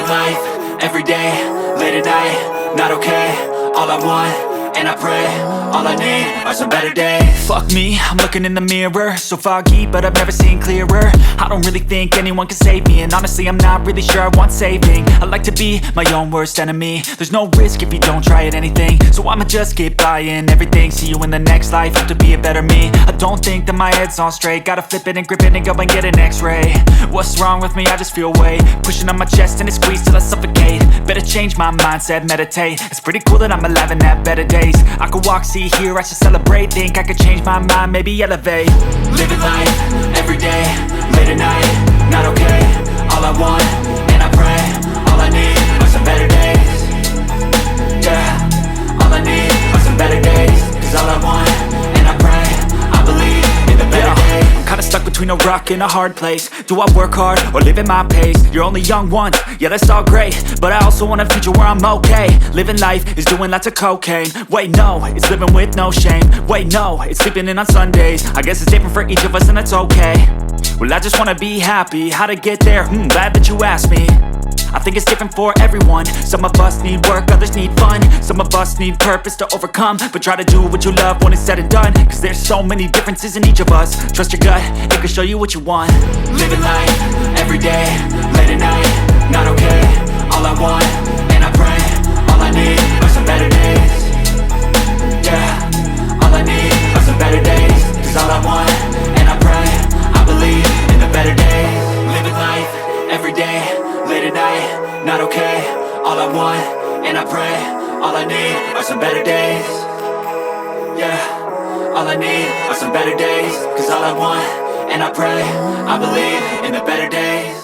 Living life, everyday, late at night, not okay. All I want, and I pray, all I need are some better days. Fuck me, I'm looking in the mirror, so foggy, but I've never seen clearer. I don't really think anyone can save me, and honestly I'm not really sure I want saving. I like to be my own worst enemy. There's no risk if you don't try at anything, so I'ma just keep buying everything. See you in the next life, have to be a better me. I don't think that my head's on straight, gotta flip it and grip it and go and get an x-ray. What's wrong with me? I just feel weight pushing on my chest and it squeezes till I suffocate. Better change my mindset, meditate. It's pretty cool that I'm alive and have better days. I could walk, see, hear, I should celebrate. Think I could change my mind, maybe elevate. Living life, everyday, late at night, not okay. All I want, and I pray, all I need are some better days. Yeah, all I need are some better days. Cause all I want, and I pray, I believe in the better days. I'm kinda stuck between a rock and a hard place. Do I work hard or live at my pace? You're only young once, yeah that's all great, but I also want a future where I'm okay. Living life is doing lots of cocaine. Wait no, it's living with no shame. Wait no, it's sleeping in on Sundays. I guess it's different for each of us and that's okay. Well I just wanna be happy, how to get there? Glad that you asked me. I think it's different for everyone. Some of us need work, others need fun. Some of us need purpose to overcome. But try to do what you love when it's said and done. Cause there's so many differences in each of us. Trust your gut, it can show you what you want. Living life, everyday, late at night, not okay. All I want, and I pray, all I need are some better days. Yeah, all I need are some better days. Cause all I want, and I pray, I believe in the better days. Living life, everyday, late at night, not okay. All I want, and I pray, all I need are some better days. Yeah, all I need are some better days. Cause all I want, and I pray, I believe in the better days.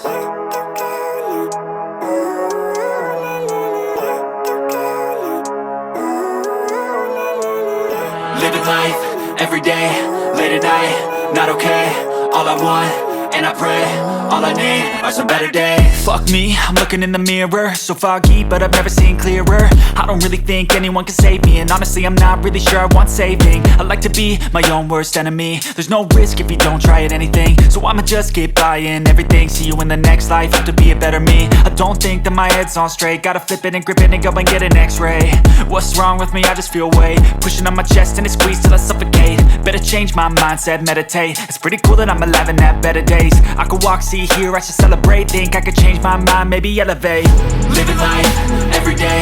Living life, everyday, late at night, not okay. All I want, and I pray, all I need are some better days. Fuck me, I'm looking in the mirror, so foggy, but I've never seen clearer. I don't really think anyone can save me, and honestly I'm not really sure I want saving. I like to be my own worst enemy. There's no risk if you don't try at anything, so I'ma just keep buying everything. See you in the next life, have to be a better me. I don't think that my head's on straight, gotta flip it and grip it and go and get an x-ray. What's wrong with me? I just feel weight pushing on my chest and it squeezes till I suffocate. Better change my mindset, meditate. It's pretty cool that I'm alive and have better days. I could walk, see, hear, I should celebrate. Think I could change my mind, maybe elevate. Living life, everyday,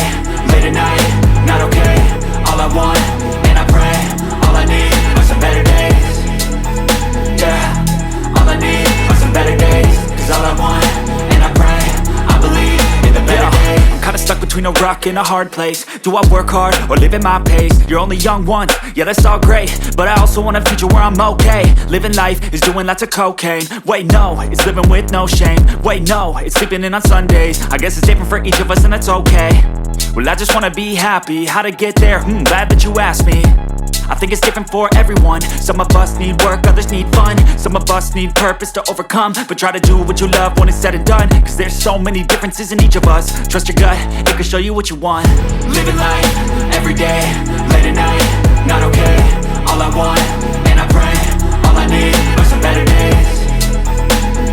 late at night, not okay. All I want, and I pray, all I need are some better days. Yeah, all I need are some better days. Cause all I want, and I pray, I believe in the better days. I'm kinda stuck between a rock and a hard place. Do I work hard or live at my pace? You're only young once, yeah that's all great, but I also want a future where I'm okay. Living life is doing lots of cocaine. Wait no, it's living with no shame. Wait no, it's sleeping in on Sundays. I guess it's different for each of us and that's okay. Well I just wanna be happy, how to get there? Glad that you asked me. I think it's different for everyone. Some of us need work, others need fun. Some of us need purpose to overcome. But try to do what you love when it's said and done. Cause there's so many differences in each of us. Trust your gut, it can show you what you want. Living life, everyday, late at night, not okay. All I want, and I pray, all I need are some better days.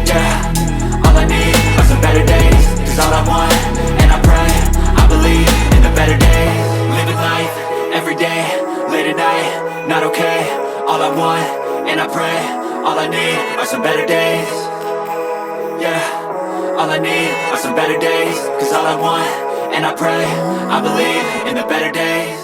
Yeah, all I need are some better days. Cause all I want, and I pray, I believe in the better days. Living life, everyday, late at night, not okay. All I want, and I pray, all I need are some better days. Yeah, all I need are some better days. Cause all I want, and I pray, I believe in the better days.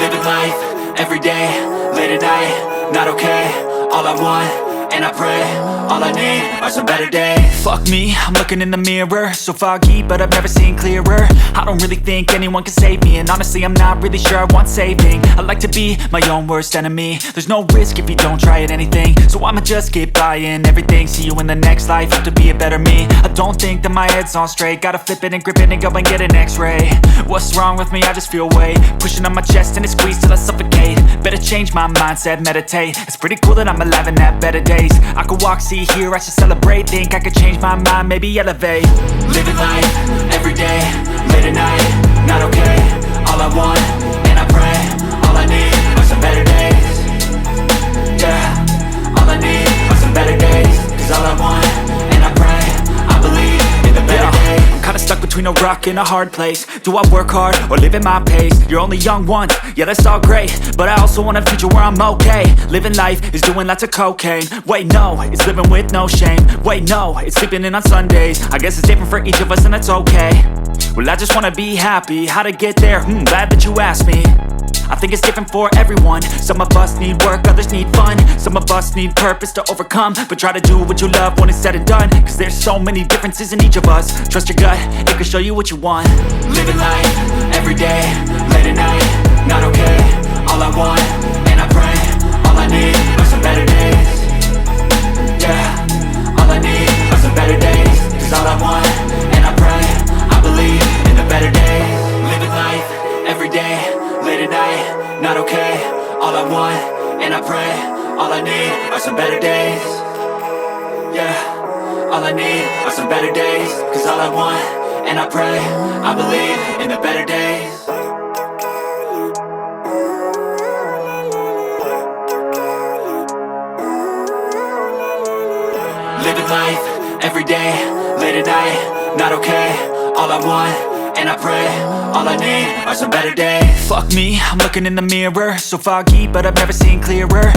Living life, everyday, late at night, not okay. All I want, and I pray, all I need are some better days. Fuck me, I'm looking in the mirror, so foggy, but I've never seen clearer. I don't really think anyone can save me, and honestly I'm not really sure I want saving. I like to be my own worst enemy. There's no risk if you don't try at anything, so I'ma just keep buying everything. See you in the next life, have to be a better me. I don't think that my head's on straight, gotta flip it and grip it and go and get an x-ray. What's wrong with me? I just feel weight pushing on my chest and it squeezes till I suffocate. Better change my mindset, meditate. It's pretty cool that I'm alive and have better days. I could walk, see, hear, I should celebrate. Think I could change my mind, maybe elevate. Living life, everyday, late at night, not okay. All I want, and I pray, all I need are some better days. better days. Cause all I want, and I pray, I believe in the better days. I'm kinda stuck between a rock and a hard place. Do I work hard or live at my pace? You're only young once, yeah that's all great, but I also want a future where I'm okay. Living life is doing lots of cocaine. Wait no, it's living with no shame. Wait no, it's sleeping in on Sundays. I guess it's different for each of us and that's okay. Well I just wanna be happy, how to get there? Glad that you asked me. I think it's different for everyone. Some of us need work, others need fun. Some of us need purpose to overcome. But try to do what you love when it's said and done. Cause there's so many differences in each of us. Trust your gut, it can show you what you want. Living life, everyday, late at night, not okay. All I want, and I pray, all I need are some better days. Yeah, all I need are some better days. Cause all I want, and I pray, I believe in the better days. Living life, everyday, late at night, not okay. All I want, and I pray, all I need are some better days. Yeah, all I need are some better days. Cause all I want, and I pray, I believe in the better days. Living life, everyday, late at night, not okay. All I want, and I pray, all I need are some better days. Fuck me, I'm looking in the mirror. So foggy, but I've never seen clearer.